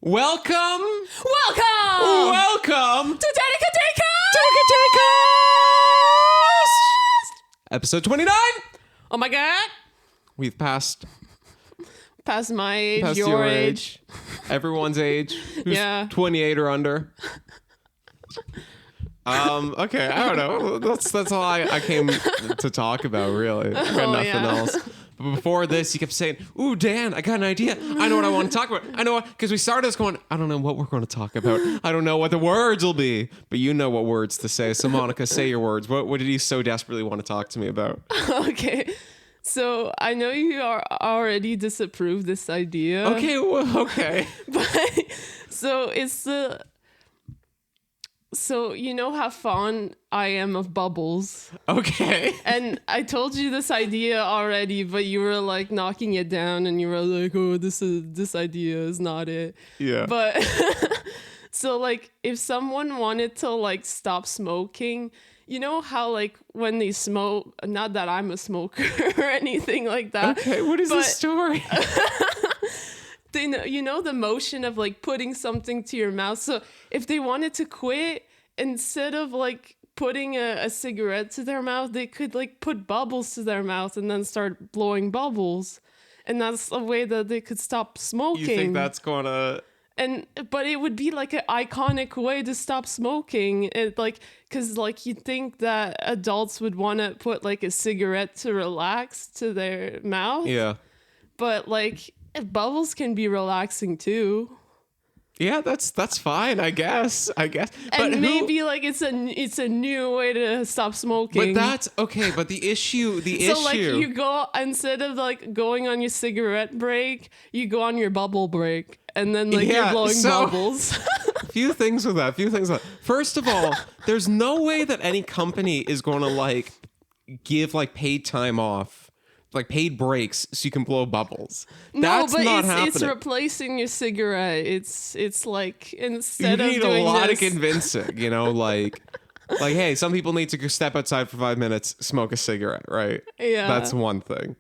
Welcome To Danica episode 29. Oh my god. We've passed Past my age, past your age. everyone's age. Who's Yeah. 28 or under. Okay, I don't know. That's all I came to talk about, really. I got nothing else. But before this, you kept saying, "Ooh, Dan, I got an idea. I know what I want to talk about. I know what," because we started this going, I don't know what we're going to talk about. I don't know what the words will be, but you know what words to say. So Monica, say your words. What did you so desperately want to talk to me about? Okay. So I know you are already disapprove this idea. Okay, okay. But so it's the so you know how fond I am of bubbles. Okay. And I told you this idea already, but you were like knocking it down and you were like, "Oh, this idea is not it." Yeah. But so like if someone wanted to like stop smoking, you know how like when they smoke, not that I'm a smoker or anything like that. Okay, what is but the story? They know, you know the motion of like putting something to your mouth. So if they wanted to quit, instead of like putting a cigarette to their mouth, they could like put bubbles to their mouth and then start blowing bubbles. And that's a way that they could stop smoking. You think that's gonna... But it would be like an iconic way to stop smoking. It like, cause like you think that adults would want to put like a cigarette to relax to their mouth. Yeah. But like bubbles can be relaxing too. Yeah, that's fine, I guess. And maybe like it's a new way to stop smoking. But that's okay. But the issue. So like you go, instead of like going on your cigarette break, you go on your bubble break, and then like you're blowing bubbles. Few things with that. First of all, there's no way that any company is going to like give like paid time off, like paid breaks, so you can blow bubbles. That's not happening. It's replacing your cigarette. It's like instead of you doing need a lot this, of convincing, you know, like hey, some people need to go step outside for 5 minutes, smoke a cigarette, right? Yeah. That's one thing.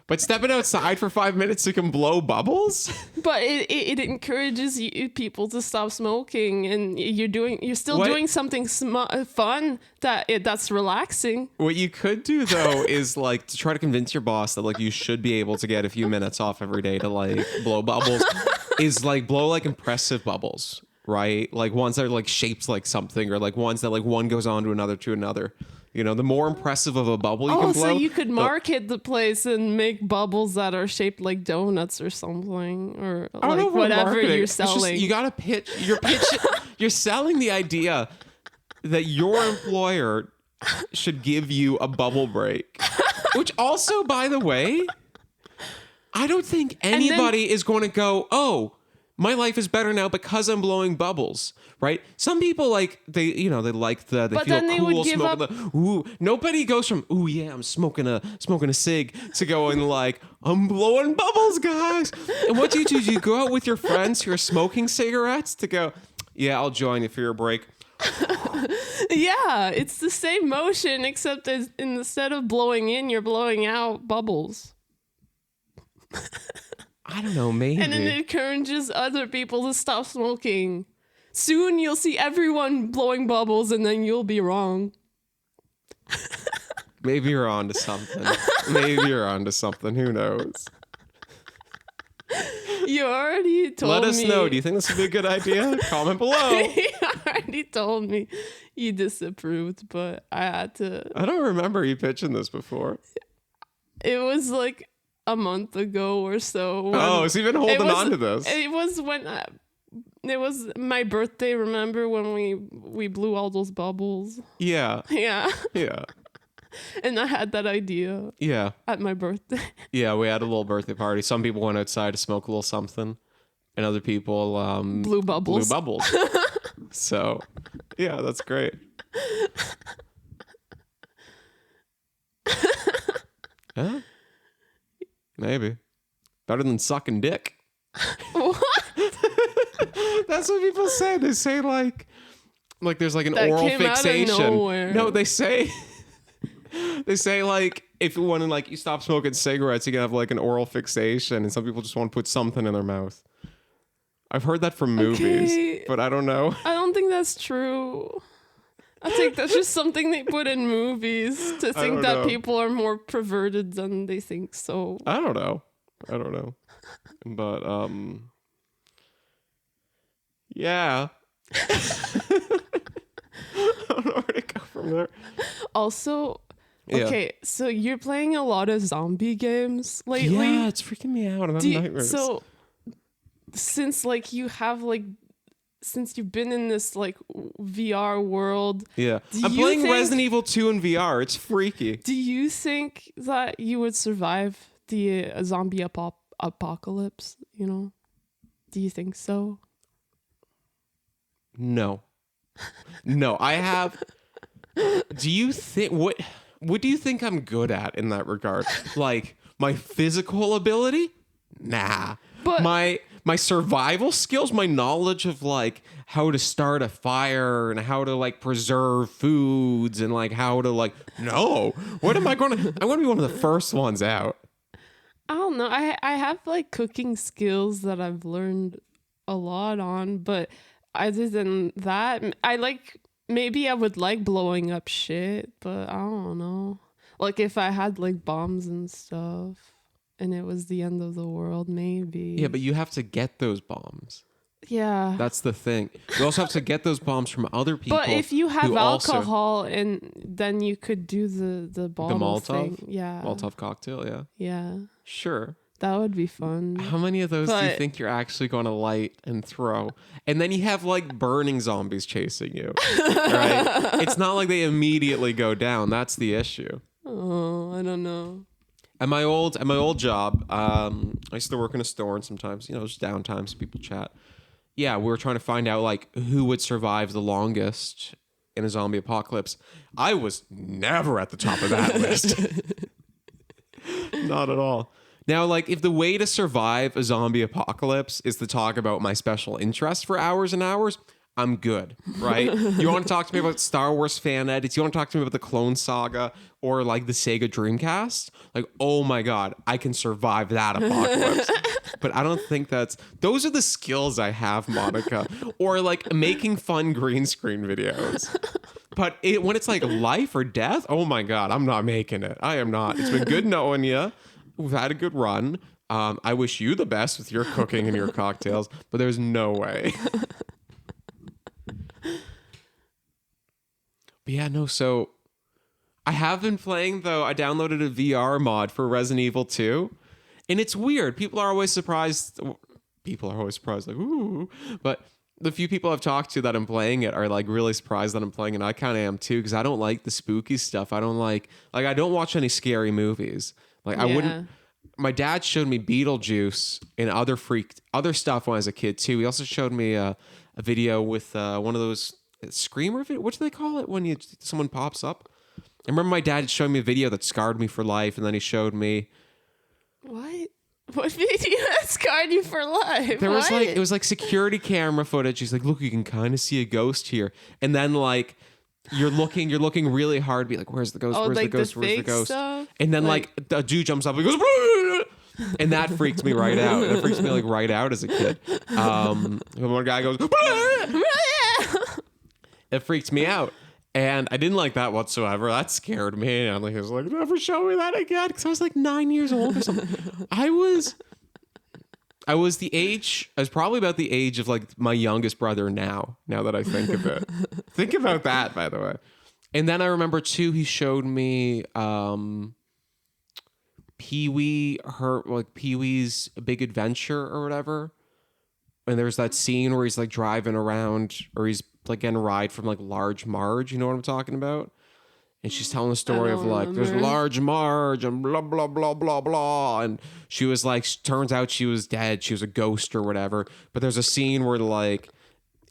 But stepping outside for 5 minutes so you can blow bubbles? But it encourages people to stop smoking, and you're still doing something fun that's relaxing. What you could do though is like to try to convince your boss that like you should be able to get a few minutes off every day to like blow bubbles. Is like blow like impressive bubbles, right? Like ones that are like shaped like something, or like ones that like one goes on to another. You know, the more impressive of a bubble you can blow. So you could market the place and make bubbles that are shaped like donuts or something, or like whatever you're selling. Just, you gotta pitch. You're selling the idea that your employer should give you a bubble break. Which also, by the way, I don't think anybody is going to go, "Oh, my life is better now because I'm blowing bubbles." Right? Some people like they like they but feel then they cool would give smoking up. ooh. Nobody goes from "ooh yeah, I'm smoking a cig" to going like "I'm blowing bubbles, guys." And what do? You go out with your friends who are smoking cigarettes to go, "Yeah, I'll join you for your break." Yeah, it's the same motion, except instead of blowing in, you're blowing out bubbles. I don't know, maybe. And then it encourages other people to stop smoking. Soon you'll see everyone blowing bubbles, and then you'll be wrong. Maybe you're onto something. Who knows? You already told me. Let us know. Do you think this would be a good idea? Comment below. You already told me you disapproved, but I had to. I don't remember you pitching this before. It was like a month ago or so. So you've been holding on to this. It was when it was my birthday. Remember when we blew all those bubbles? Yeah. Yeah. Yeah. And I had that idea. Yeah. At my birthday. Yeah, we had a little birthday party. Some people went outside to smoke a little something, and other people blew bubbles. So, yeah, that's great. Huh? Maybe. Better than sucking dick. What? That's what people say. They say like there's like an that oral came fixation. Out of nowhere. No, they say like if you want to like you stop smoking cigarettes, you can have like an oral fixation, and some people just want to put something in their mouth. I've heard that from movies, Okay. but I don't know. I don't think that's true. I think that's just something they put in movies to think don't that know. people are more perverted than they think so. I don't know. But yeah. I don't know where to go from there. Also, Yeah. okay, so you're playing a lot of zombie games lately. Yeah, it's freaking me out. I'm having nightmares. So since like you have like since you've been in this like VR world, yeah. do I'm you playing think- Resident Evil 2 in VR. It's freaky. do you think that you would survive the zombie apocalypse, you know? Do you think so? No. No, I have. Do you think what do you think I'm good at in that regard? Like my physical ability? Nah. But- my survival skills, my knowledge of like how to start a fire and how to like preserve foods and like how to like no. What am I going to I'm going to be one of the first ones out. I don't know. I have like cooking skills that I've learned a lot on, but other than that, maybe I would like blowing up shit, but I don't know. Like if I had like bombs and stuff and it was the end of the world, maybe. Yeah, but you have to get those bombs. Yeah. That's the thing. You also have to get those bombs from other people. But if you have who also- alcohol and then you could do the bottle Molotov? thing. Yeah. Molotov cocktail, yeah. Yeah. Sure. That would be fun. How many of those do you But- think you're actually going to light and throw? And then you have like burning zombies chasing you. Right? It's not like they immediately go down. That's the issue. Oh, I don't know. At my old job, I used to work in a store, and sometimes, just downtime, so people chat. Yeah, we were trying to find out like who would survive the longest in a zombie apocalypse. I was never at the top of that list. Not at all. Now, like, if the way to survive a zombie apocalypse is to talk about my special interest for hours and hours, I'm good, right? You want to talk to me about Star Wars fan edits? You want to talk to me about the Clone Saga or like the Sega Dreamcast? Like, oh my God, I can survive that apocalypse. But I don't think those are the skills I have, Monica. Or like making fun green screen videos. But when it's like life or death, oh my God, I'm not making it. I am not. It's been good knowing you. We've had a good run. I wish you the best with your cooking and your cocktails, but there's no way. But yeah, no, so I have been playing, though. I downloaded a VR mod for Resident Evil 2, and it's weird. People are always surprised, like, ooh. But the few people I've talked to that I'm playing it are like really surprised that I'm playing it. I kind of am too, because I don't like the spooky stuff. I don't like I don't watch any scary movies. Like I wouldn't. My dad showed me Beetlejuice and other stuff when I was a kid too. He also showed me a video with one of those screamer video. What do they call it when someone pops up? I remember my dad showed me a video that scarred me for life, and then he showed me What video that scarred you for life? there was it was like security camera footage. He's like, look, you can kind of see a ghost here, and then like. You're looking really hard, be like, where's the ghost? Oh, Where's like the ghost? the Where's the fake ghost? stuff? And then like a dude jumps up and goes, and that freaked me right out. That freaks me like right out as a kid. One guy goes, it freaked me out. And I didn't like that whatsoever. That scared me. And he was like, never show me that again. Because I was like 9 years old or something. I was probably about the age of like my youngest brother now that I think of it. Think about that, by the way. And then I remember too, he showed me Pee-wee's Big Adventure or whatever. And there's that scene where he's like driving around, or he's like getting a ride from like Large Marge. You know what I'm talking about? And she's telling the story of like, there's Large Marge and blah, blah, blah, blah, blah. And she was like, turns out she was dead. She was a ghost or whatever. But there's a scene where like,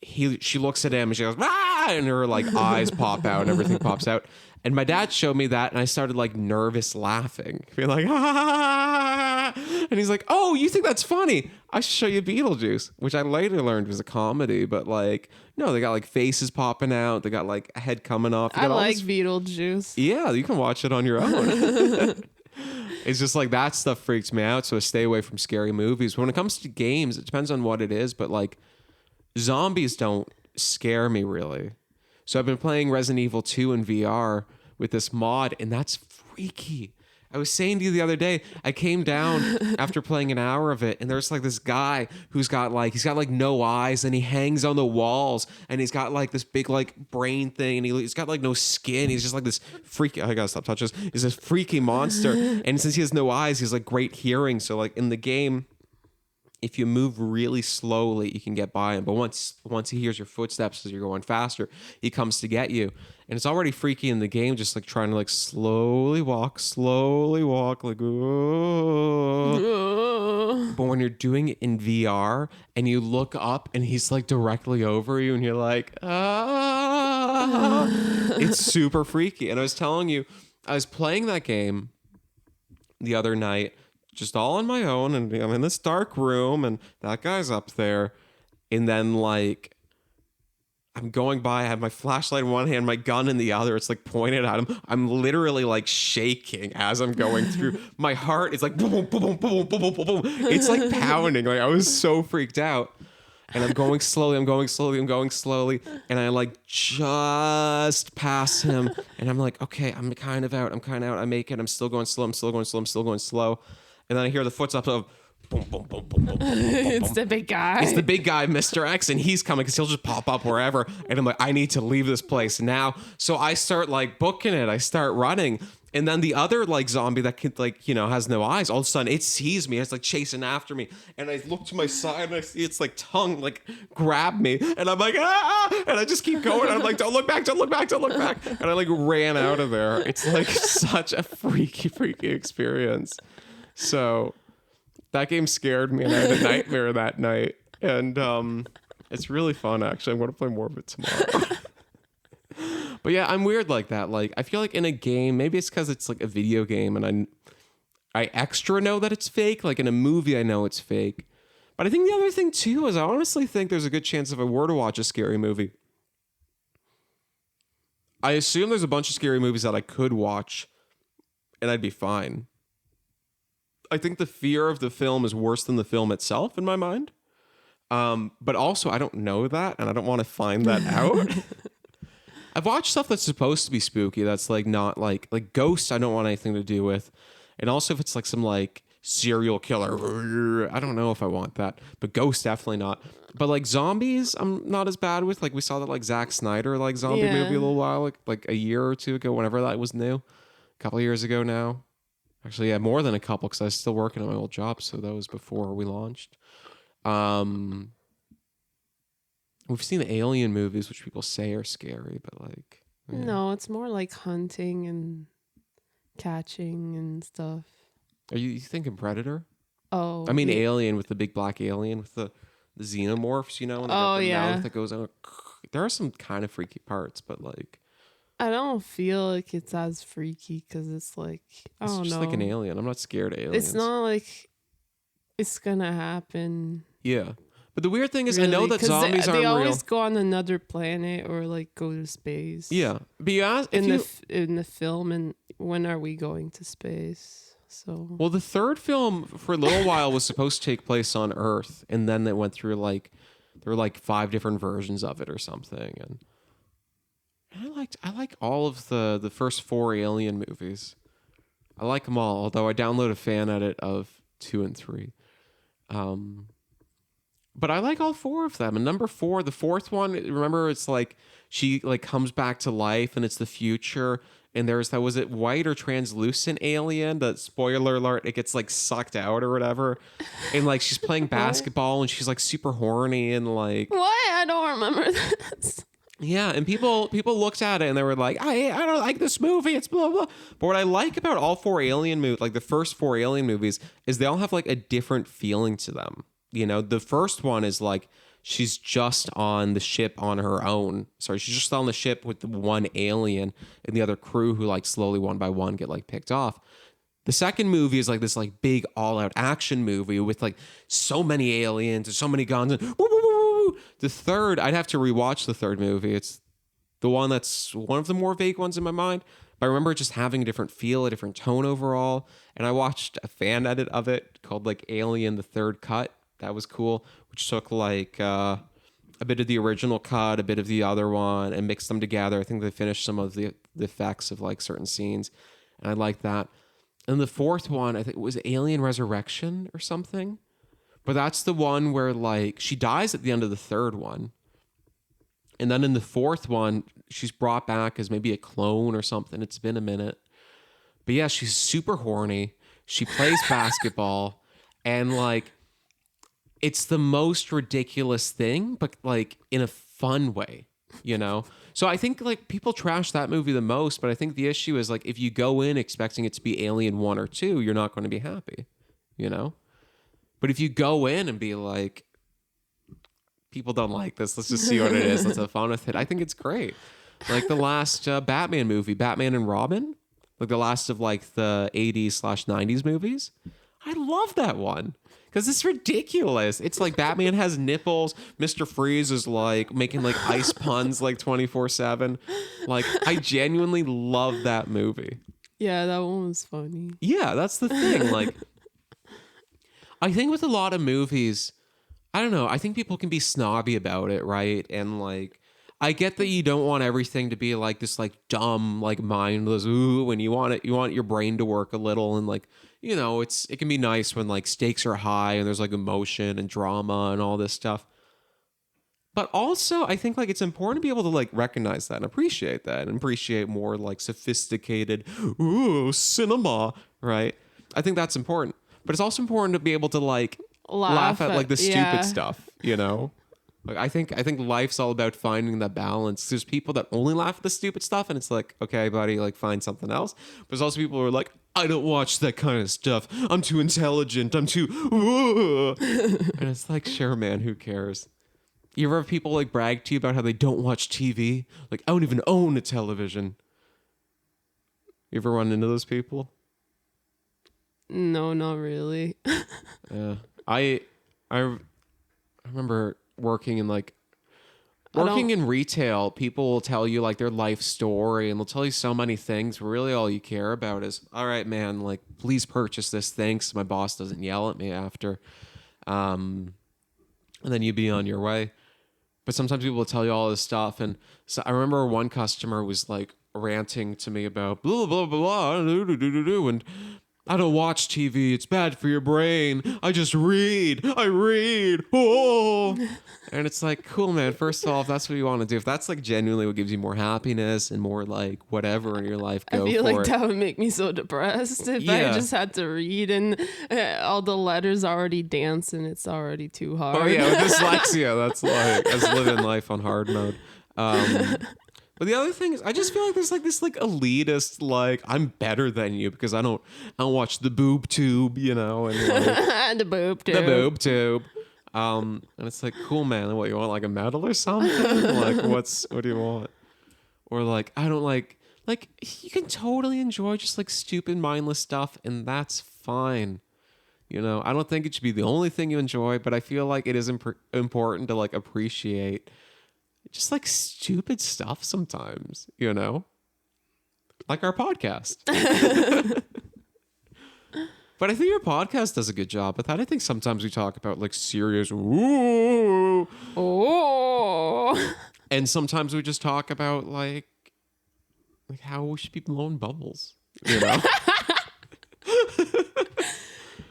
she looks at him and she goes, ah! And her like eyes pop out and everything pops out. And my dad showed me that, and I started like nervous laughing, being like, ah! And he's like, oh, you think that's funny? I should show you Beetlejuice, which I later learned was a comedy. But like, no, they got like faces popping out, they got like a head coming off. I like Beetlejuice. Yeah, you can watch it on your own. It's just like that stuff freaks me out. So I stay away from scary movies. When it comes to games, it depends on what it is, but like zombies don't scare me really. So I've been playing Resident Evil 2 in VR with this mod, and that's freaky. I was saying to you the other day, I came down after playing an hour of it, and there's like this guy who's got like, he's got like no eyes, and he hangs on the walls, and he's got like this big like brain thing, and he's got like no skin. He's just like this freaky, I gotta stop touching this. He's this freaky monster. And since he has no eyes, he's like great hearing. So like in the game, if you move really slowly, you can get by him. But once he hears your footsteps as you're going faster, he comes to get you. And it's already freaky in the game, just like trying to like slowly walk, like, oh. But when you're doing it in VR and you look up and he's like directly over you and you're like, ah, it's super freaky. And I was telling you, I was playing that game the other night, just all on my own, and I'm in this dark room, and that guy's up there, and then like I'm going by, I have my flashlight in one hand, my gun in the other, it's like pointed at him. I'm literally like shaking as I'm going through. My heart is like boom, boom, boom, boom, boom, boom, boom, boom. It's like pounding. Like I was so freaked out. And I'm going slowly, and I like just pass him, and I'm like, okay, I'm kind of out. I make it. I'm still going slow. And then I hear the footsteps of boom, boom, boom, boom, boom, boom, boom, It's the big guy. It's the big guy, Mr. X, and he's coming because he'll just pop up wherever. And I'm like, I need to leave this place now. So I start like booking it. I start running. And then the other like zombie that can like, you know, has no eyes, all of a sudden it sees me. It's like chasing after me. And I look to my side and I see its like tongue like grab me. And I'm like, ah! And I just keep going. I'm like, don't look back. And I like ran out of there. It's like such a freaky experience. So that game scared me, and I had a nightmare that night. And it's really fun, actually. I'm going to play more of it tomorrow. But yeah, I'm weird like that. Like, I feel like in a game, maybe it's because it's like a video game, and I extra know that it's fake. Like in a movie, I know it's fake. But I think the other thing, too, is I honestly think there's a good chance if I were to watch a scary movie, I assume there's a bunch of scary movies that I could watch, and I'd be fine. I think the fear of the film is worse than the film itself in my mind. But also, I don't know that, and I don't want to find that out. I've watched stuff that's supposed to be spooky. That's like not like Ghosts. I don't want anything to do with. And also, if it's like some like serial killer, I don't know if I want that. But Ghosts, definitely not. But like zombies, I'm not as bad with. Like we saw that like Zack Snyder like zombie movie a little while, like a year or two ago, whenever that was new, a couple of years ago now. Actually, yeah, more than a couple, because I was still working at my old job, so that was before we launched. We've seen the Alien movies, which people say are scary, but like... Yeah. No, it's more like hunting and catching and stuff. Are you thinking Predator? Oh. I mean Alien, with the big black alien, with the xenomorphs, you know? And they got the mouth that goes out. There are some kind of freaky parts, but like... I don't feel like it's as freaky because it's like, I don't know. It's just like an alien. I'm not scared of aliens. It's not like it's gonna happen. Yeah. But the weird thing is, really? I know that zombies aren't real. They always go on another planet or like go to space. Yeah. But you ask, in the film, and when are we going to space? So. Well, the third film for a little while was supposed to take place on Earth, and then they went through like, there were like 5 different versions of it or something, and I like all of the first 4 Alien movies. I like them all, although I download a fan edit of 2 and 3. But I like all 4 of them. And number 4, the 4th one, remember, it's like she like comes back to life and it's the future. And there's that, was it white or translucent alien? That, spoiler alert, it gets like sucked out or whatever. And like she's playing basketball and she's like super horny and like. Why? I don't remember this. Yeah, and people looked at it and they were like, I don't like this movie, it's blah, blah. But what I like about all 4 Alien movies, like the first 4 Alien movies, is they all have like a different feeling to them. You know, the first one is like, she's just on the ship on her own. Sorry, she's just on the ship with the one alien and the other crew who like slowly one by one get like picked off. The second movie is like this like big all-out action movie with like so many aliens and so many guns and woo, woo, woo, woo. The third, I'd have to rewatch the third movie. It's the one that's one of the more vague ones in my mind, But I remember just having a different feel, a different tone overall. And I watched a fan edit of it called like Alien: The Third Cut. That was cool, which took like a bit of the original cut, a bit of the other one, and mixed them together. I think they finished some of the effects of like certain scenes, and I liked that. And the fourth one, I think it was Alien Resurrection or something. But that's the one where like she dies at the end of the third one. And then in the fourth one, she's brought back as maybe a clone or something. It's been a minute. But yeah, she's super horny. She plays basketball. And like, it's the most ridiculous thing, but like in a fun way, you know? So I think like people trash that movie the most, but I think the issue is like if you go in expecting it to be Alien 1 or 2, you're not going to be happy, you know? But if you go in and be like, people don't like this, let's just see what it is, let's have fun with it, I think it's great. Like the last Batman movie, Batman and Robin, like the last of like the 80s/90s movies, I love that one because it's ridiculous. It's like Batman has nipples, Mr. Freeze is like making like ice puns like 24/7. Like I genuinely love that movie. Yeah, that one was funny. Yeah, that's the thing. Like I think with a lot of movies, I don't know, I think people can be snobby about it, right? And like I get that you don't want everything to be like this like dumb, like mindless, ooh, and you want your brain to work a little, and like, you know, it can be nice when like stakes are high and there's like emotion and drama and all this stuff. But also I think like it's important to be able to like recognize that and appreciate more like sophisticated, ooh, cinema, right? I think that's important. But it's also important to be able to like laugh at like the stupid stuff, you know? Like I think life's all about finding that balance. There's people that only laugh at the stupid stuff, and it's like, okay, buddy, like find something else. But there's also people who are like, I don't watch that kind of stuff. I'm too intelligent. I'm too, and it's like, sure, man, who cares? You ever have people like brag to you about how they don't watch TV? Like, I don't even own a television. You ever run into those people? No, not really. Yeah, I remember working in retail. People will tell you like their life story, and they'll tell you so many things. Really, all you care about is, all right, man, like please purchase this thing so my boss doesn't yell at me after, and then you be on your way. But sometimes people will tell you all this stuff, and so I remember one customer was like ranting to me about blah blah blah blah, and I don't watch TV. It's bad for your brain. I just read. I read. Oh. And it's like, cool, man. First of all, if that's what you want to do, if that's like genuinely what gives you more happiness and more like whatever in your life, go for it. I feel like that would make me so depressed if I just had to read and all the letters already dance and it's already too hard. Oh, yeah. With dyslexia, that's like, I was living life on hard mode. But the other thing is, I just feel like there's like this like elitist, like I'm better than you because I don't watch the boob tube, you know, and like, the boob tube. And it's like, cool, man. What, you want like a medal or something? Like what do you want? Or like, I don't like you can totally enjoy just like stupid mindless stuff, and that's fine. You know, I don't think it should be the only thing you enjoy, but I feel like it is important to like appreciate just like stupid stuff sometimes, you know, like our podcast. But I think your podcast does a good job with that. I think sometimes we talk about like serious, ooh, oh, and sometimes we just talk about like how we should be blowing bubbles, you know.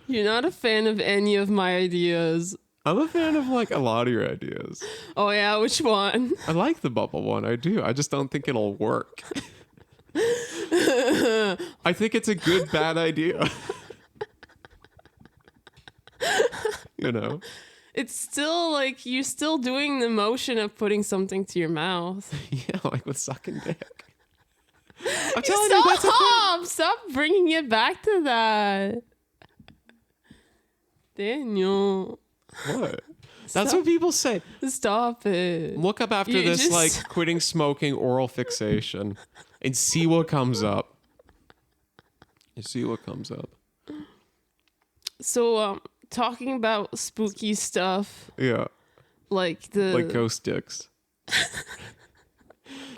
You're not a fan of any of my ideas. I'm a fan of like a lot of your ideas. Oh yeah, which one? I like the bubble one. I do. I just don't think it'll work. I think it's a good bad idea. You know? It's still like you're still doing the motion of putting something to your mouth. Yeah, like with sucking dick. I'm telling you, that's stop bringing it back to that. Daniel. What? That's what people say. Stop it. Look up after this, like, quitting smoking oral fixation and see what comes up. You see what comes up. So, talking about spooky stuff. Yeah. Like ghost dicks.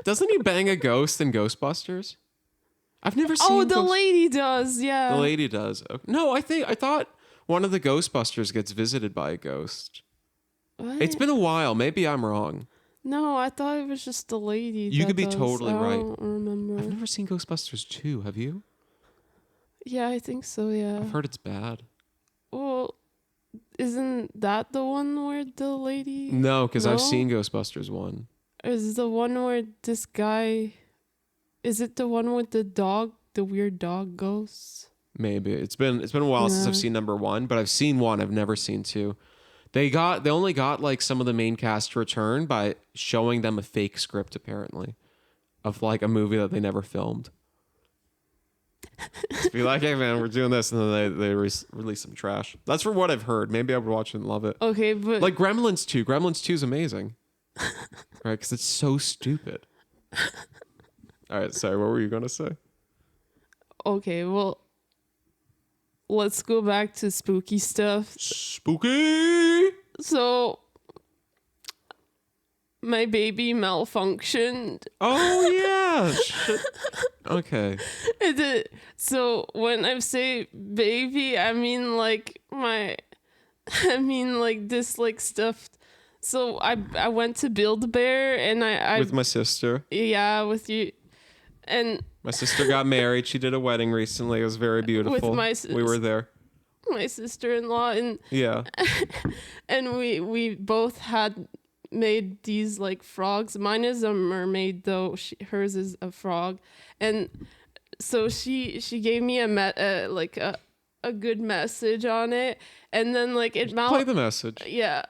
Doesn't he bang a ghost in Ghostbusters? I've never seen. Oh, the lady does. Yeah. The lady does. Okay. No, I thought one of the Ghostbusters gets visited by a ghost. What? It's been a while. Maybe I'm wrong. No, I thought it was just the lady. You that could be does. totally right. I don't remember. I've never seen Ghostbusters 2. Have you? Yeah, I think so. Yeah. I've heard it's bad. Well, isn't that the one where the lady? No, because I've No? seen Ghostbusters 1. Is the one where this guy? Is it the one with the dog, the weird dog ghosts? Maybe. It's been a while since Yeah. I've seen number 1, but I've seen 1. I've never seen 2. They only got like some of the main cast to return by showing them a fake script apparently of like a movie that they never filmed. Just be like, hey man, we're doing this, and then they release some trash. That's from what I've heard. Maybe I would watch it and love it. Okay, but Like Gremlins 2. Gremlins 2 is amazing. Right, because it's so stupid. All right, sorry, what were you gonna say? okay, well, let's go back to spooky stuff. Spooky. So, my baby malfunctioned. Oh yeah. Shit. Okay. So when I say baby, I mean like this like stuffed. So I went to Build-A-Bear and I With my sister. yeah, with you, and My sister got married. She did a wedding recently. It was very beautiful. We were there. my sister-in-law, and Yeah. and we both had made these like frogs. Mine is a mermaid though. Hers is a frog, and so she gave me a good message on it, and then like it Play the message. yeah.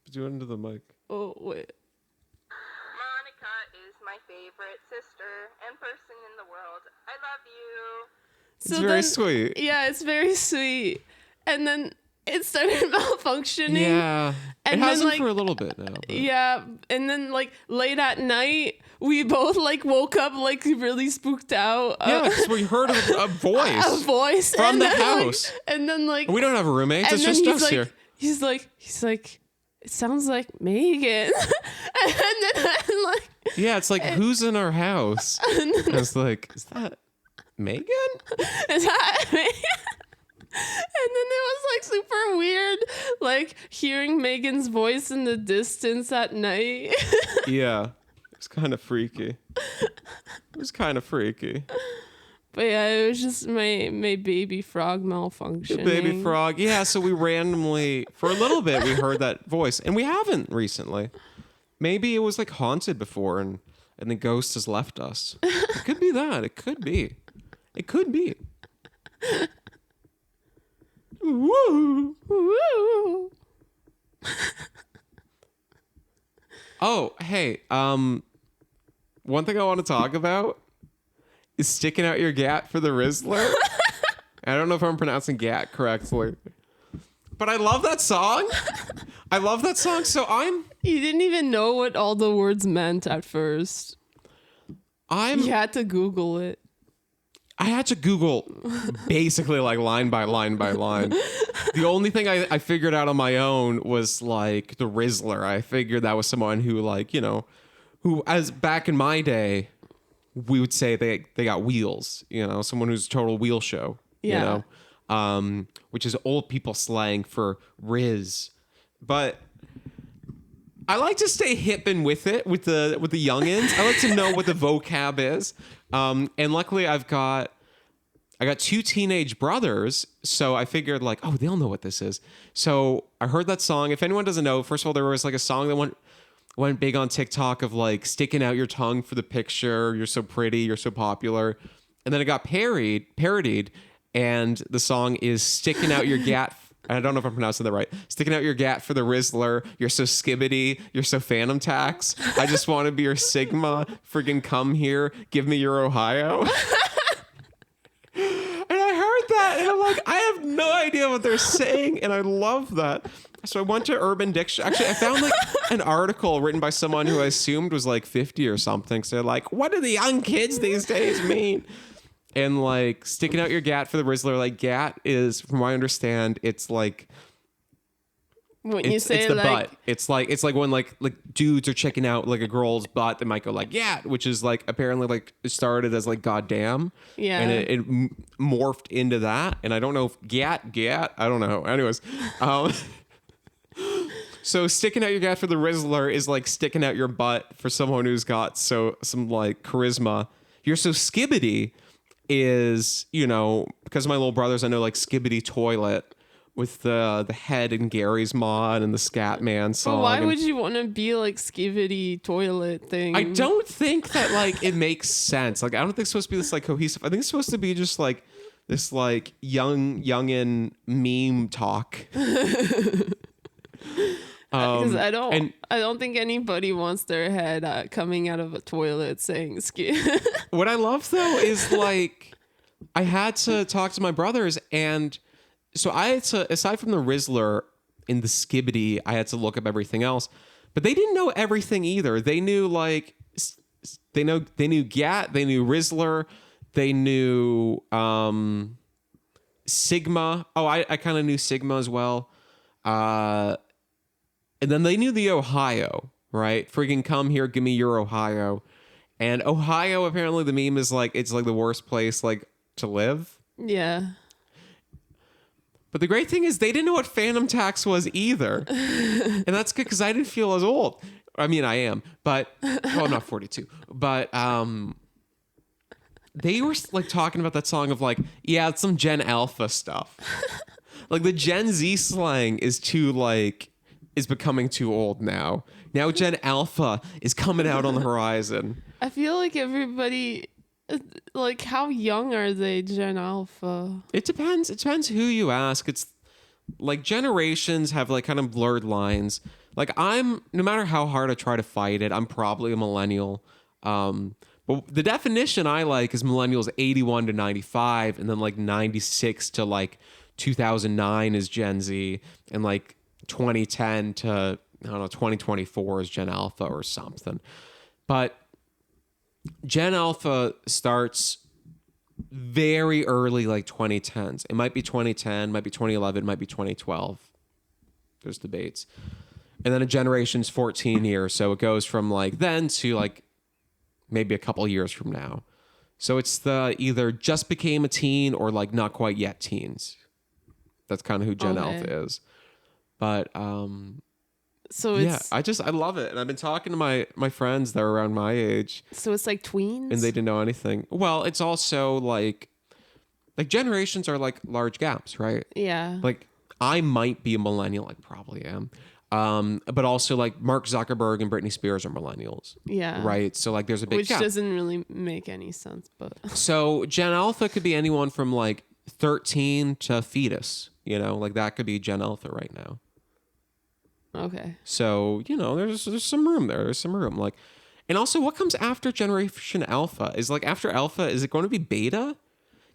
Do it into the mic. Oh wait. Monica is my favorite sister and person in the world. I love you. It's very sweet. Yeah, it's very sweet. And then it started malfunctioning. Yeah. And it then, hasn't like, for a little bit now. But. Yeah, and then like late at night, we both like woke up like really spooked out. Yeah, because we heard a voice. A voice From and the then, like- house. and then like We don't have roommates. and It's then just he's us like, here. He's like, it sounds like Megan. And then I'm like, Yeah, it's like, who's in our house? And it's like, is that Megan? is that Megan? And then it was like super weird, like hearing Megan's voice in the distance at night. Yeah. It's kind of freaky. But yeah, it was just my baby frog malfunctioning. Baby frog. Yeah, so we randomly, for a little bit, we heard that voice. And we haven't recently. Maybe it was like haunted before and the ghost has left us. It could be that. It could be. Woo! Woo! Oh, hey, one thing I want to talk about is sticking out your Gyat for the Rizler. I don't know if I'm pronouncing Gyat correctly, but I love that song. So You didn't even know what all the words meant at first. You had to Google it. I had to Google basically like line by line by line. The only thing I figured out on my own was like the Rizler. I figured that was someone who like, you know, who as back in my day, we would say they got wheels, you know, someone who's total wheel show, Yeah. you know, which is old people slang for Riz. But I like to stay hip and with it, with the youngins. I like to know what the vocab is. And luckily I got 2 teenage brothers, so I figured like, oh, they'll know what this is. So I heard that song. If anyone doesn't know, first of all, there was like a song that went big on TikTok of like sticking out your tongue for the picture. You're so pretty. You're so popular. And then it got parodied, and the song is sticking out your Gyat. I don't know if I'm pronouncing that right. Sticking out your Gyat for the Rizler. You're so skibbity. You're so Phantom Tax. I just want to be your Sigma. Friggin' come here. Give me your Ohio. And I heard that, and I'm like, I have no idea what they're saying, and I love that. So I went to Urban Dictionary. Actually, I found like an article written by someone who I assumed was like 50 or something. So like, what do the young kids these days mean? And like sticking out your Gyat for the Rizler, like Gyat is, from what I understand, it's like When you It's say the like, butt. It's like when like dudes are checking out like a girl's butt, they might go like yeah, which is like apparently like it started as like goddamn, Yeah. and it morphed into that. And I don't know if Gyat, I don't know. Anyways, so sticking out your gat for the Rizler is like sticking out your butt for someone who's got some like charisma. You're so skibbity is, you know, because of my little brothers, I know like Skibbity Toilet with the head in Gary's Mod and the Scat Man song. but why and would you want to be like skivvity toilet thing? I don't think that like it makes sense. Like I don't think it's supposed to be this like cohesive. I think it's supposed to be just like this like youngin meme talk. Because I don't think anybody wants their head coming out of a toilet saying ski. What I love though is like I had to talk to my brothers, and so I had to, aside from the Rizler in the Skibbity, I had to look up everything else. But they didn't know everything either. They knew like they knew Gyat, they knew Rizler, they knew Sigma. Oh, I kind of knew Sigma as well. And then they knew the Ohio, right? Freaking come here, give me your Ohio. And Ohio, apparently the meme is like, it's like the worst place like to live. Yeah. But the great thing is they didn't know what Phantom Tax was either. And that's good because I didn't feel as old. I mean, I am, but, well, I'm not 42. But they were like talking about that song of like, yeah, it's some Gen Alpha stuff. Like the Gen Z slang is too like, is becoming too old now. Now Gen Alpha is coming out on the horizon. I feel like everybody, like, how young are they, Gen Alpha? It depends. It depends who you ask. It's like generations have like kind of blurred lines. Like no matter how hard I try to fight it, I'm probably a millennial. But the definition I like is millennials 81 to 95, and then like 96 to like 2009 is Gen Z, and like 2010 to, I don't know, 2024 is Gen Alpha or something. But Gen Alpha starts very early, like 2010s. It might be 2010, might be 2011, might be 2012. There's debates. And then a generation's 14 years. So it goes from like then to like maybe a couple years from now. So it's the either just became a teen or like not quite yet teens. That's kind of who Gen Alpha is. But so it's, yeah, I love it. And I've been talking to my friends that are around my age. So it's like tweens? And they didn't know anything. Well, it's also like generations are like large gaps, right? Yeah. Like I might be a millennial, I probably am. But also like Mark Zuckerberg and Britney Spears are millennials. Yeah. Right. So like there's a big gap. Which doesn't really make any sense, but so Gen Alpha could be anyone from like 13 to fetus, you know, like that could be Gen Alpha right now. Okay. So, you know, there's some room there. There's some room. Like, and also what comes after Generation Alpha is like after Alpha, is it going to be Beta?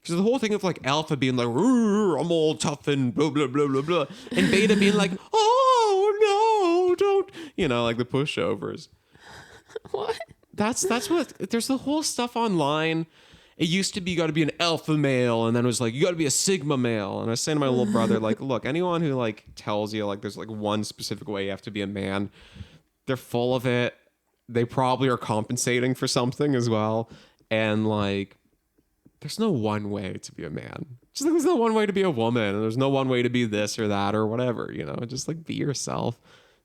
Because the whole thing of like Alpha being like, I'm all tough and blah, blah, blah, blah, blah. And Beta being like, oh, no, don't, you know, like the pushovers. What? That's what, there's the whole stuff online. It used to be you got to be an alpha male, and then it was like you got to be a sigma male. And I was saying to my little brother, like, look, anyone who like tells you like there's like one specific way you have to be a man, they're full of it. They probably are compensating for something as well. And like, there's no one way to be a man. Just like there's no one way to be a woman, and there's no one way to be this or that or whatever. You know, just like be yourself.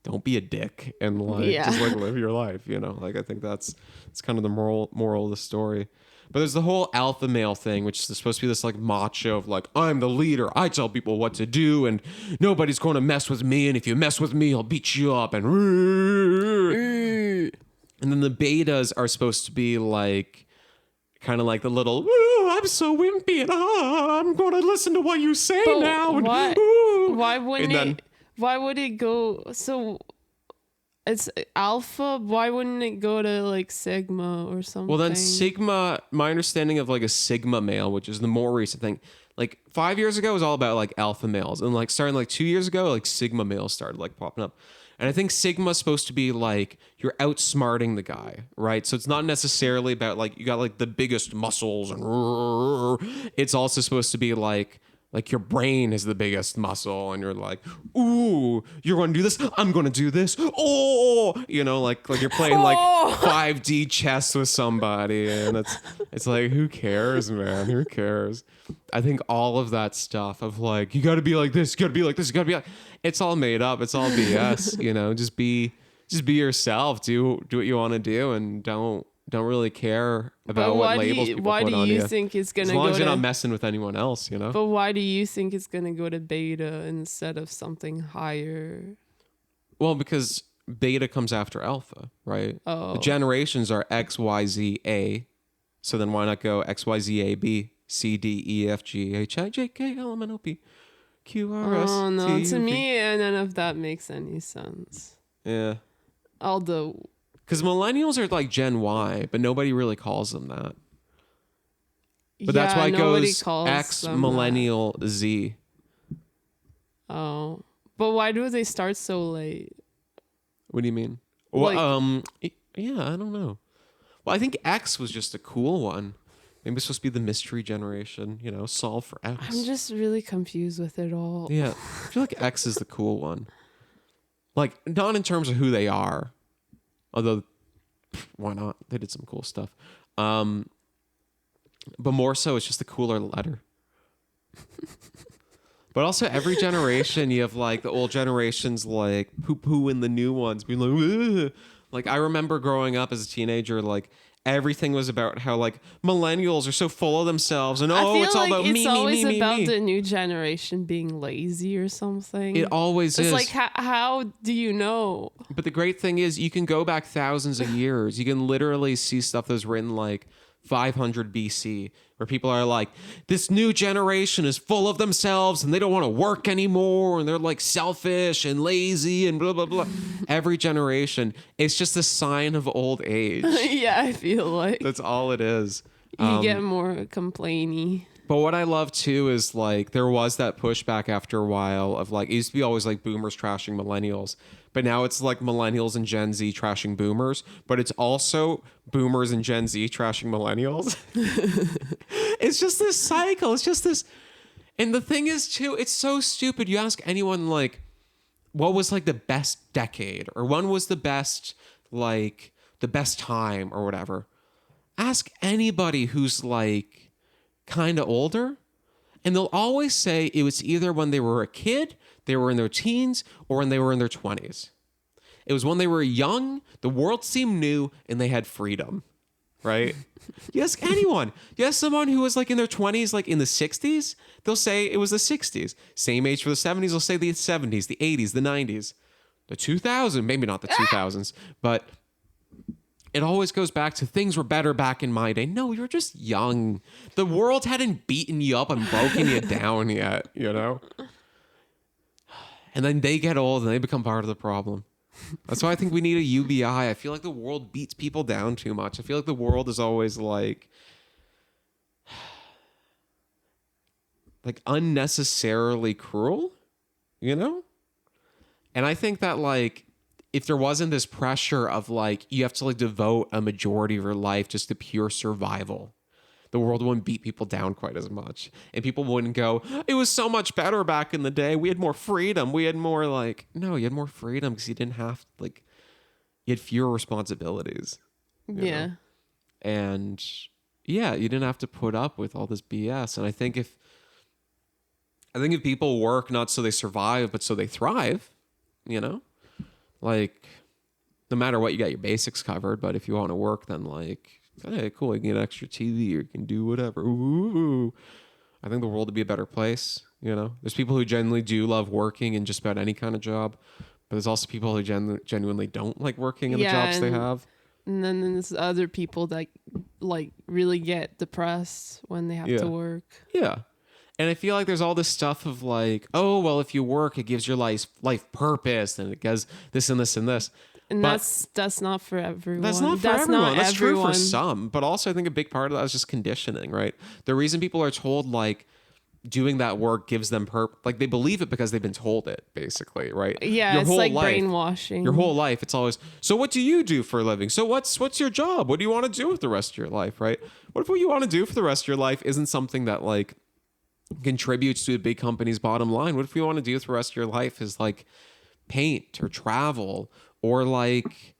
Don't be a dick, and like just like live your life. You know, like I think that's kind of the moral of the story. But there's the whole alpha male thing, which is supposed to be this like macho of like, I'm the leader. I tell people what to do and nobody's going to mess with me. And if you mess with me, I'll beat you up. And then the betas are supposed to be like, kind of like the little, I'm so wimpy and I'm going to listen to what you say now. And, why would it go? So it's alpha. Why wouldn't it go to like sigma or something? Well, then sigma, my understanding of like a sigma male, which is the more recent thing, like 5 years ago was all about like alpha males, and like starting like 2 years ago, like sigma males started like popping up. And I think sigma is supposed to be like you're outsmarting the guy, right? So it's not necessarily about like you got like the biggest muscles and it's also supposed to be like Like your brain is the biggest muscle, and you're like, ooh, you're going to do this. I'm going to do this. Oh, like you're playing like 5D chess with somebody, and it's like, who cares, man? Who cares? I think all of that stuff of like, you got to be like this, you got to be like this, you got to be like, it's all made up. It's all BS. Just be yourself. Do what you want to do, and don't really care about what labels people put on you. Why do you think it's going to go as long as you're not messing with anyone else, But why do you think it's going to go to beta instead of something higher? Well, because beta comes after alpha, right? Oh. The generations are X, Y, Z, A. So then why not go X, Y, Z, A, B, C, D, E, F, G, H, I, J, K, L, M, N, O, P, Q, R, S, T, Oh, no. U, V. To me, none of that makes any sense. Yeah. Although... Because millennials are like Gen Y, but nobody really calls them that. But that's why it goes X, millennial, that. Z. Oh. But why do they start so late? What do you mean? Well, yeah, I don't know. Well, I think X was just a cool one. Maybe it's supposed to be the mystery generation, solve for X. I'm just really confused with it all. Yeah. I feel like X is the cool one. Like, not in terms of who they are. Although, why not? They did some cool stuff. But more so, it's just a cooler letter. But also, every generation, you have like the old generations like poo-poo and the new ones being like, ugh. Like, I remember growing up as a teenager, like, everything was about how like millennials are so full of themselves and it's all about me, me, me, me. It's always about the new generation being lazy or something. It always is. It's like, how do you know? But the great thing is you can go back thousands of years. You can literally see stuff that's written like 500 BC where people are like, this new generation is full of themselves and they don't want to work anymore and they're like selfish and lazy and blah, blah, blah. Every generation, it's just a sign of old age. Yeah, I feel like. That's all it is. You get more complainy. But what I love too is like there was that pushback after a while of like, it used to be always like boomers trashing millennials. But now it's like millennials and Gen Z trashing boomers, but it's also boomers and Gen Z trashing millennials. It's just this cycle. It's just this. And the thing is too, it's so stupid. You ask anyone like, what was like the best decade or when was the best time or whatever. Ask anybody who's like kind of older and they'll always say it was either when they were a kid, they were in their teens, or when they were in their 20s. It was when they were young, the world seemed new, and they had freedom, right? You ask anyone. You ask someone who was like in their 20s, like in the 60s, they'll say it was the 60s. Same age for the 70s, they'll say the 70s, the 80s, the 90s, the 2000s, maybe not the 2000s, but it always goes back to things were better back in my day. No, you're just young. The world hadn't beaten you up and broken you down yet, And then they get old and they become part of the problem. That's why I think we need a UBI. I feel like the world beats people down too much. I feel like the world is always like unnecessarily cruel, And I think that like if there wasn't this pressure of like you have to like devote a majority of your life just to pure survival, the world wouldn't beat people down quite as much. And people wouldn't go, it was so much better back in the day. We had more freedom. We had more no, you had more freedom because you didn't have you had fewer responsibilities. Yeah. And yeah, you didn't have to put up with all this BS. And I think if people work not so they survive, but so they thrive, like no matter what, you got your basics covered. But if you want to work, then like, hey, cool, you can get extra TV or you can do whatever. Ooh. I think the world would be a better place, There's people who genuinely do love working in just about any kind of job, but there's also people who genuinely don't like working in the jobs they have. And then there's other people that like really get depressed when they have to work. Yeah. And I feel like there's all this stuff of like, oh, well, if you work, it gives your life purpose and it does this and this and this. And that's not for everyone. That's not for everyone. That's true for some. But also I think a big part of that is just conditioning, right? The reason people are told like doing that work gives them like they believe it because they've been told it, basically, right? Yeah, it's like brainwashing. Your whole life, it's always, so what do you do for a living? So what's your job? What do you want to do with the rest of your life, right? What if what you want to do for the rest of your life isn't something that like contributes to a big company's bottom line? What if you want to do for the rest of your life is like paint or travel or like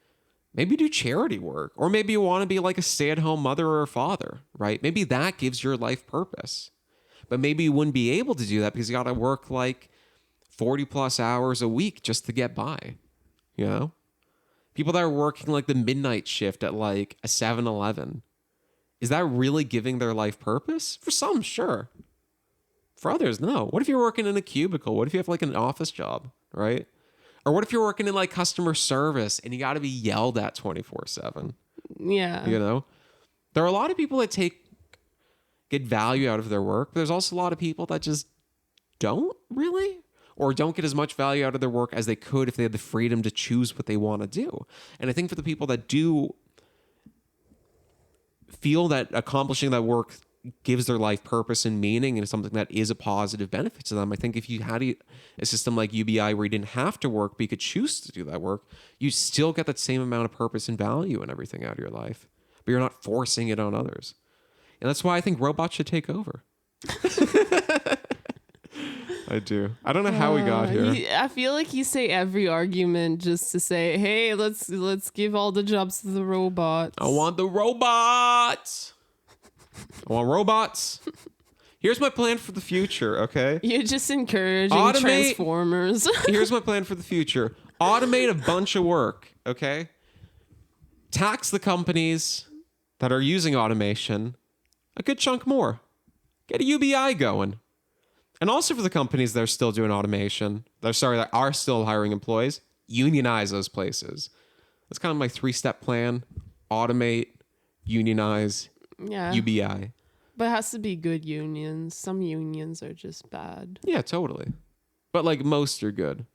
maybe do charity work, or maybe you want to be like a stay-at-home mother or father, right? Maybe that gives your life purpose. But maybe you wouldn't be able to do that because you got to work like 40 plus hours a week just to get by, you know? People that are working like the midnight shift at like a 7-Eleven, is that really giving their life purpose? For some, sure. For others, no. What if you're working in a cubicle? What if you have like an office job, right? Or what if you're working in like customer service and you got to be yelled at 24/7? Yeah. You know, there are a lot of people that get value out of their work, but there's also a lot of people that just don't really, or don't get as much value out of their work as they could if they had the freedom to choose what they want to do. And I think for the people that do feel that accomplishing that work gives their life purpose and meaning and something that is a positive benefit to them, I think if you had a system like UBI where you didn't have to work, but you could choose to do that work, you still get that same amount of purpose and value and everything out of your life, but you're not forcing it on others. And that's why I think robots should take over. I do. I don't know how we got here. I feel like you say every argument just to say, hey, let's give all the jobs to the robots. I want the robots. I want robots. Here's my plan for the future, okay? You're just encouraging Transformers. Here's my plan for the future. Automate a bunch of work, okay? Tax the companies that are using automation a good chunk more. Get a UBI going. And also for the companies that are still doing automation, that are still hiring employees, unionize those places. That's kind of my 3-step plan. Automate, unionize, Yeah. UBI. But it has to be good unions. Some unions are just bad. Yeah, totally. But like most are good.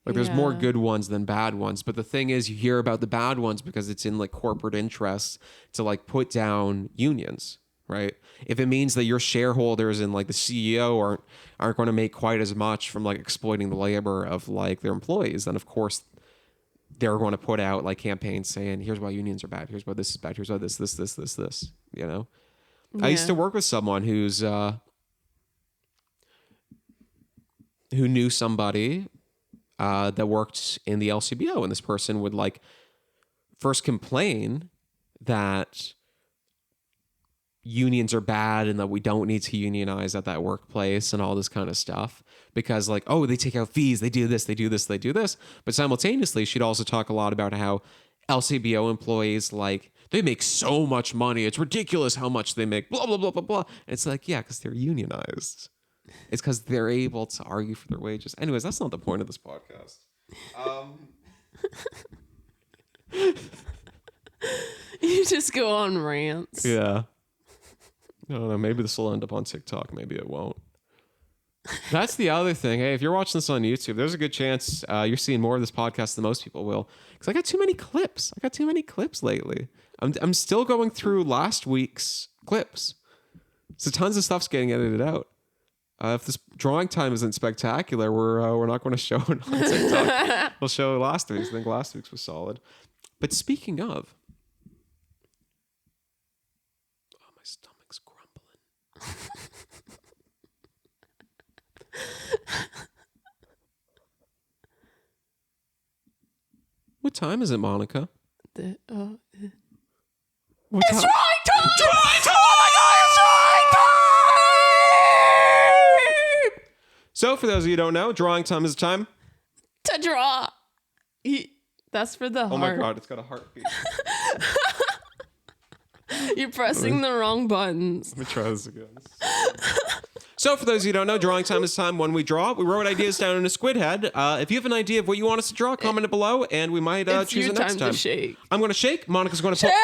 Like there's more good ones than bad ones. But the thing is, you hear about the bad ones because it's in like corporate interests to like put down unions, right? If it means that your shareholders and like the CEO aren't going to make quite as much from like exploiting the labor of like their employees, then of course they're going to put out like campaigns saying, here's why unions are bad. Here's why this is bad. Here's why this, you know? Yeah. I used to work with someone who knew somebody that worked in the LCBO, and this person would like first complain that unions are bad and that we don't need to unionize at that workplace and all this kind of stuff because like, oh, they take out fees, they do this. But simultaneously, she'd also talk a lot about how LCBO employees, like, they make so much money. It's ridiculous how much they make, blah, blah, blah, blah, blah. And it's like, yeah, because they're unionized. It's because they're able to argue for their wages. Anyways, that's not the point of this podcast. You just go on rants. Yeah. I don't know. Maybe this will end up on TikTok. Maybe it won't. That's the other thing. Hey, if you're watching this on YouTube, there's a good chance you're seeing more of this podcast than most people will. Because I got too many clips. Lately. I'm still going through last week's clips. So tons of stuff's getting edited out. If this drawing time isn't spectacular, we're not going to show it on TikTok. We'll show last week's. I think last week's was solid. But speaking of, my stomach's grumbling. What time is it, Monica? What time? It's drawing time! Drawing time! Oh my God, it's drawing time! So, for those of you who don't know, drawing time is a time to draw. That's for the heart. Oh my God, it's got a heartbeat. You're pressing the wrong buttons. Let me try this again. So, for those of you who don't know, drawing time is time when we draw. We wrote ideas down in a squid head. If you have an idea of what you want us to draw, comment it below, and we might choose it next time. To shake. I'm going to shake. Monica's going to shake.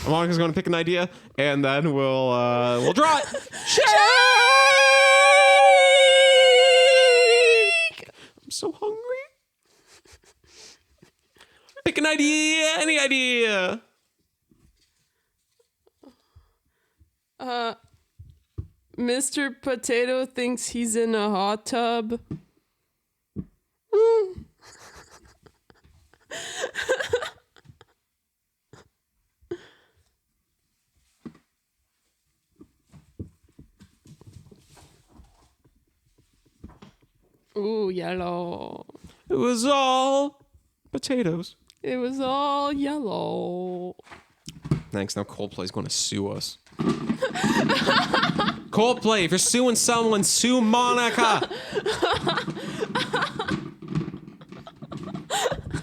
Monica's going to pick an idea, and then we'll draw it. Shake! I'm so hungry. Pick an idea. Any idea. Mr. Potato thinks he's in a hot tub. Ooh, yellow. It was all potatoes. It was all yellow. Thanks. Now Coldplay's going to sue us. Coldplay, if you're suing someone, sue Monica.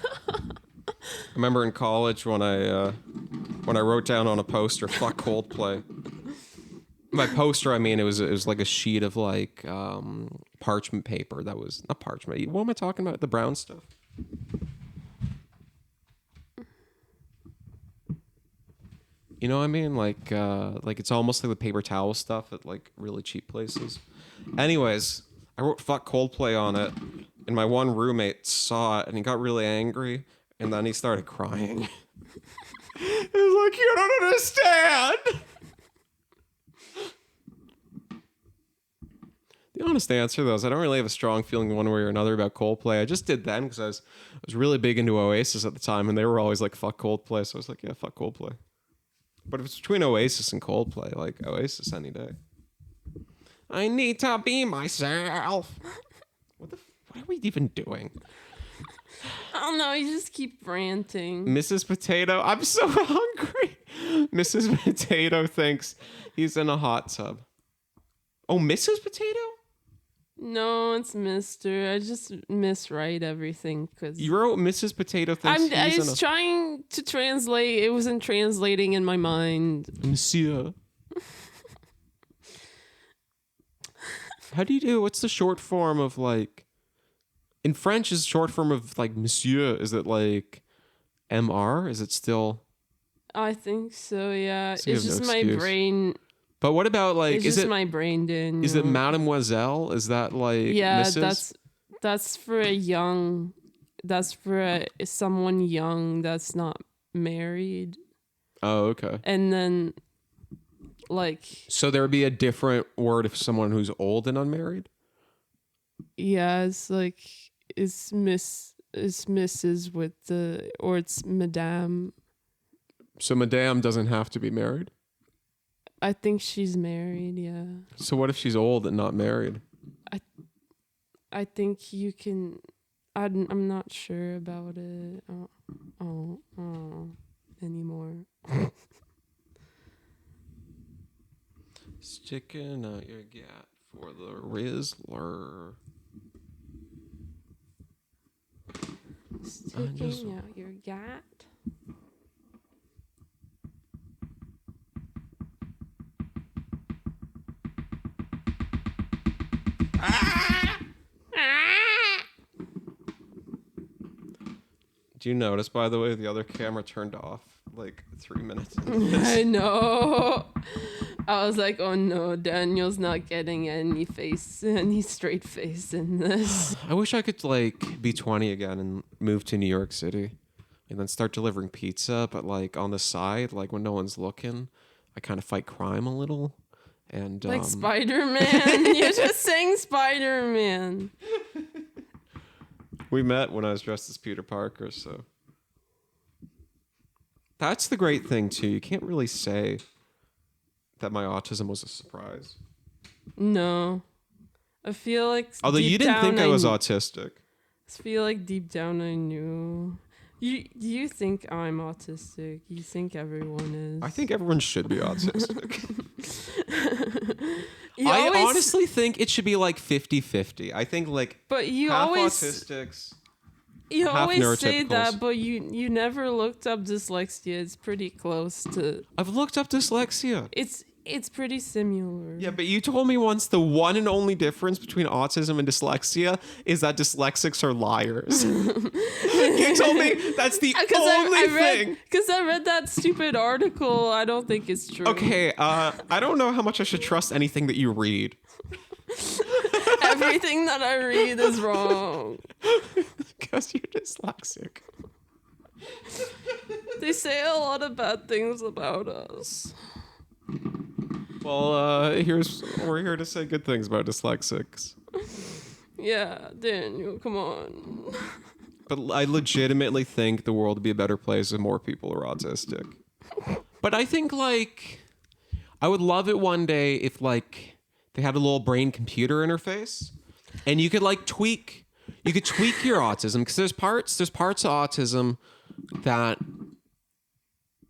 I remember in college when I wrote down on a poster, "Fuck Coldplay." By poster, I mean it was like a sheet of like parchment paper that was not parchment. What am I talking about? The brown stuff. You know what I mean? Like it's almost like the paper towel stuff at like really cheap places. Anyways, I wrote "Fuck Coldplay" on it, and my one roommate saw it and he got really angry, and then he started crying. He was like, "You don't understand." The honest answer, though, is I don't really have a strong feeling one way or another about Coldplay. I just did then because I was really big into Oasis at the time, and they were always like, "Fuck Coldplay," so I was like, "Yeah, fuck Coldplay." But if it's between Oasis and Coldplay, like Oasis any day. I need to be myself. What are we even doing? I don't know. You just keep ranting. Mrs. Potato, I'm so hungry. Mrs. Potato thinks he's in a hot tub. Oh, Mrs. Potato? No, it's Mister. I just miswrite everything because You wrote Mrs. Potato thinks I he's was in a... trying to translate. It wasn't translating in my mind. Monsieur. How do you do? What's the short form of like... In French, is short form of like Monsieur, is it like MR? Is it still... I think so. Yeah, So you it's have no just my excuse. brain. But what about like... It's is just it my brain, Daniel. Is it Mademoiselle? Is that like Yeah, Mrs.? that's for a young. That's for someone young that's not married. Oh, okay. And then, like, So there would be a different word if someone who's old and unmarried? yeah, it's like it's Mrs. with the, or it's Madame. So Madame doesn't have to be married? I think she's married. Yeah. So what if she's old and not married? I think you can. I'm not sure about it. Anymore. Sticking out your Gyat for the Rizler. Sticking out your Gyat. Do you notice, by the way, the other camera turned off like 3 minutes? I know. I was like, oh no, Daniel's not getting any straight face in this. I wish I could like be 20 again and move to New York City and then start delivering pizza, but like on the side, like when no one's looking, I kind of fight crime a little. And Like Spider-Man. You're just saying Spider-Man. we met when I was dressed as Peter Parker, so that's the great thing too. You can't really say that my autism was a surprise. No. I feel like Although you didn't think I was autistic. I feel like deep down I knew. You think I'm autistic. You think everyone is. I think everyone should be autistic. You I always- honestly think it should be like 50-50. I think like But you half always autistics. you half always say neurotypicals. that, but you never looked up dyslexia. It's pretty close to. I've looked up dyslexia. It's pretty similar. Yeah, but you told me once the one and only difference between autism and dyslexia is that dyslexics are liars. You told me that's the only thing. Because I read that stupid article. I don't think it's true. Okay, I don't know how much I should trust anything that you read. Everything that I read is wrong. Because you're dyslexic. They say a lot of bad things about us. Well, we're here to say good things about dyslexics. Yeah, Daniel, come on. But I legitimately think the world would be a better place if more people are autistic. But I think, like, I would love it one day if, like, they had a little brain-computer interface. And you could like tweak your autism, because there's parts of autism that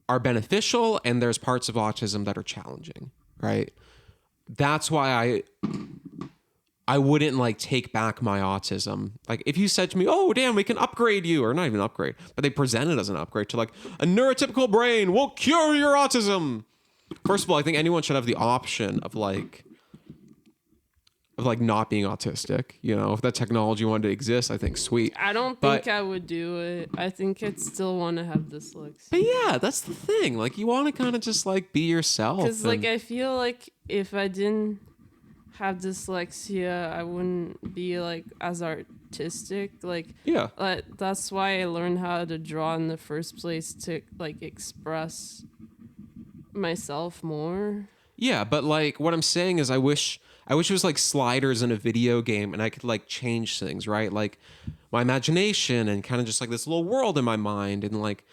are beneficial and there's parts of autism that are challenging, right? That's why I wouldn't like take back my autism. Like if you said to me, "Oh, damn, we can upgrade you," or not even upgrade, but they present it as an upgrade to like a neurotypical brain will cure your autism. First of all, I think anyone should have the option of like not being autistic. You know, if that technology wanted to exist, I think sweet. I don't think I would do it. I think I'd still want to have dyslexia. But yeah, that's the thing. Like you want to kind of just like be yourself. Because like I feel like if I didn't have dyslexia, I wouldn't be like as artistic. Like yeah, that's why I learned how to draw in the first place, to like express myself more. Yeah, but like what I'm saying is I wish it was like sliders in a video game and I could like change things, right? Like my imagination and kind of just like this little world in my mind, and like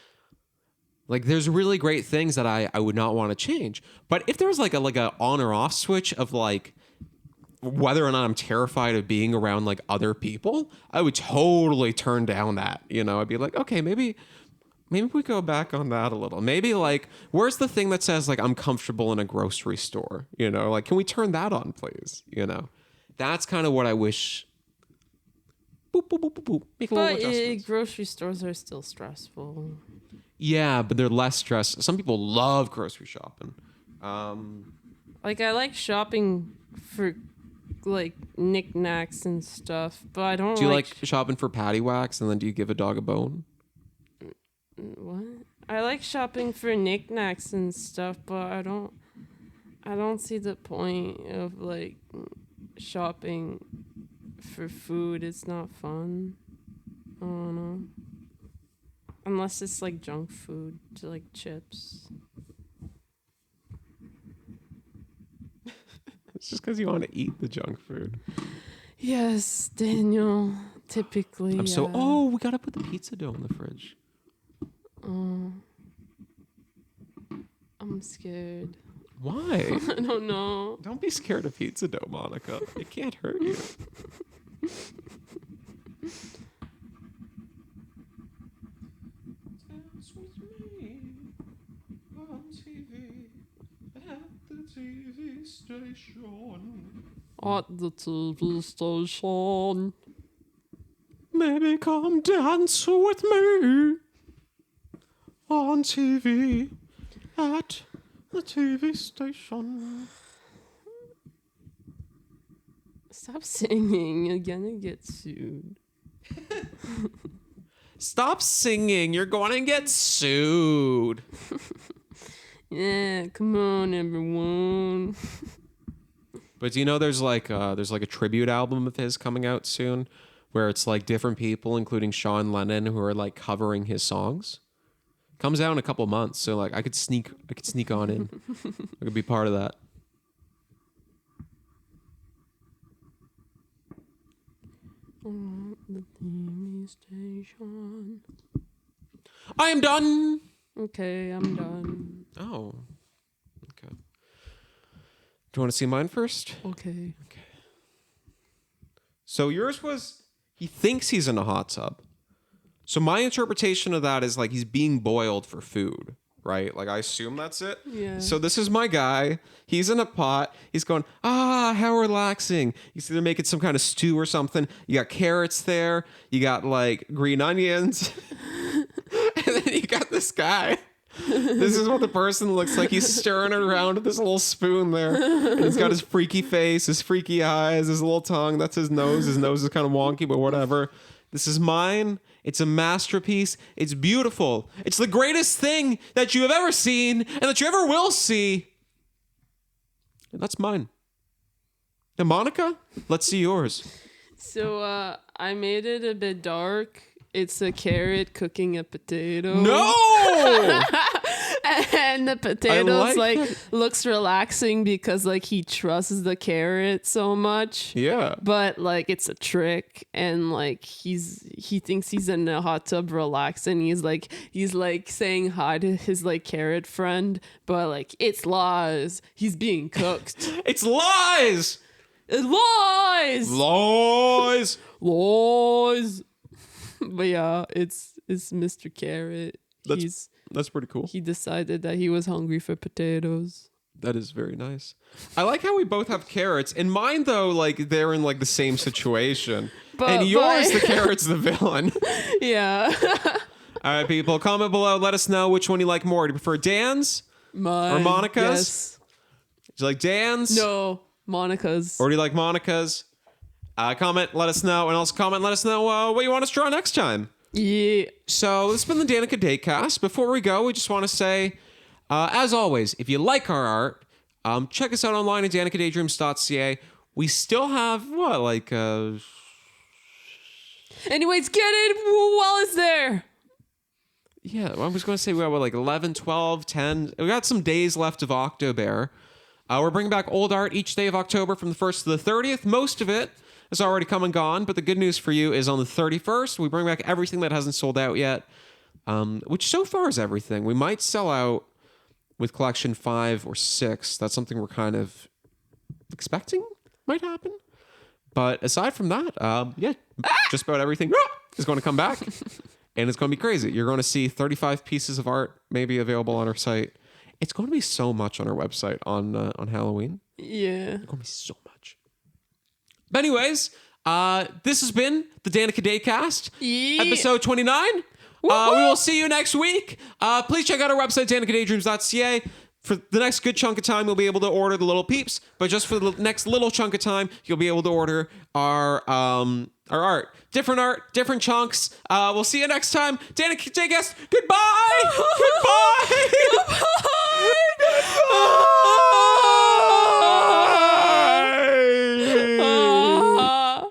there's really great things that I would not want to change. But if there was like a on or off switch of like whether or not I'm terrified of being around like other people, I would totally turn down that. You know, I'd be like, okay, maybe we go back on that a little. Maybe like, where's the thing that says like I'm comfortable in a grocery store? You know, like, can we turn that on, please? You know, that's kind of what I wish. Boop, boop, boop, boop, boop. Make a little adjustments. Grocery stores are still stressful. Yeah, but they're less stressed. Some people love grocery shopping. Like I like shopping for like knickknacks and stuff, but I don't. Do you like shopping for patty wax, and then do you give a dog a bone? What? I like shopping for knickknacks and stuff, but I don't see the point of like shopping for food. It's not fun. I don't know. Unless it's like junk food, to like chips. It's just because you want to eat the junk food. Yes, Daniel. Typically. We gotta put the pizza dough in the fridge. I'm scared. Why? I don't know. Don't be scared of pizza dough, Monica. It can't hurt you. Dance with me on TV at the TV station. At the TV station. Maybe come dance with me on TV at the TV station. Stop singing. You're gonna get sued. Stop singing. You're going to get sued. Yeah, come on, everyone. But do you know there's like a tribute album of his coming out soon, where it's like different people, including Sean Lennon, who are like covering his songs. Comes out in a couple months, so like I could sneak on in. I could be part of that. The TV station. I am done. Okay, I'm done. Oh, okay. Do you want to see mine first? Okay. So yours was, he thinks he's in a hot tub. So my interpretation of that is like he's being boiled for food, right? Like I assume that's it. Yeah. So this is my guy. He's in a pot. He's going, how relaxing. You see they're making some kind of stew or something. You got carrots there. You got like green onions. And then you got this guy. This is what the person looks like. He's stirring it around with this little spoon there. And he's got his freaky face, his freaky eyes, his little tongue. That's his nose. His nose is kind of wonky, but whatever. This is mine. It's a masterpiece. It's beautiful. It's the greatest thing that you have ever seen and that you ever will see. And that's mine. Now, Monica, let's see yours. So I made it a bit dark. It's a carrot cooking a potato. No! And the potatoes like looks relaxing because like he trusts the carrot so much. Yeah. But like it's a trick, and like he thinks he's in a hot tub relaxing. He's like saying hi to his like carrot friend, but like it's lies. He's being cooked. It's lies! Lies. Lies. Lies. But yeah, it's Mr. Carrot. That's pretty cool. He decided that he was hungry for potatoes. That is very nice. I like how we both have carrots. In mine, though, like they're in like the same situation. And yours, the carrot's the villain. Yeah. All right, people, comment below. Let us know which one you like more. Do you prefer Dan's or Monica's? Yes. Do you like Dan's? No, Monica's. Or do you like Monica's? Comment, let us know. And also comment, let us know what you want us to draw next time. Yeah. So this has been the Danica Daycast. Before we go, we just want to say, as always, if you like our art, check us out online at danicadaydreams.ca. We still have, Anyways, get it while it's there. Yeah, I was going to say we have 11, 12, 10. We got some days left of October. We're bringing back old art each day of October from the 1st to the 30th. Most of it has already come and gone, but the good news for you is on the 31st, we bring back everything that hasn't sold out yet, which so far is everything. We might sell out with collection 5 or 6. That's something we're kind of expecting might happen. But aside from that, just about everything is going to come back. And it's going to be crazy. You're going to see 35 pieces of art maybe available on our site. It's going to be so much on our website on Halloween. Yeah. It's going to be so much. But anyways, this has been the Danica Daycast, episode 29. We will see you next week. Please check out our website, danicadaydreams.ca. For the next good chunk of time, you'll be able to order the little peeps. But just for the next little chunk of time, you'll be able to order our art. Different art, different chunks. We'll see you next time. Danica Daycast, goodbye! Goodbye! Goodbye! Goodbye!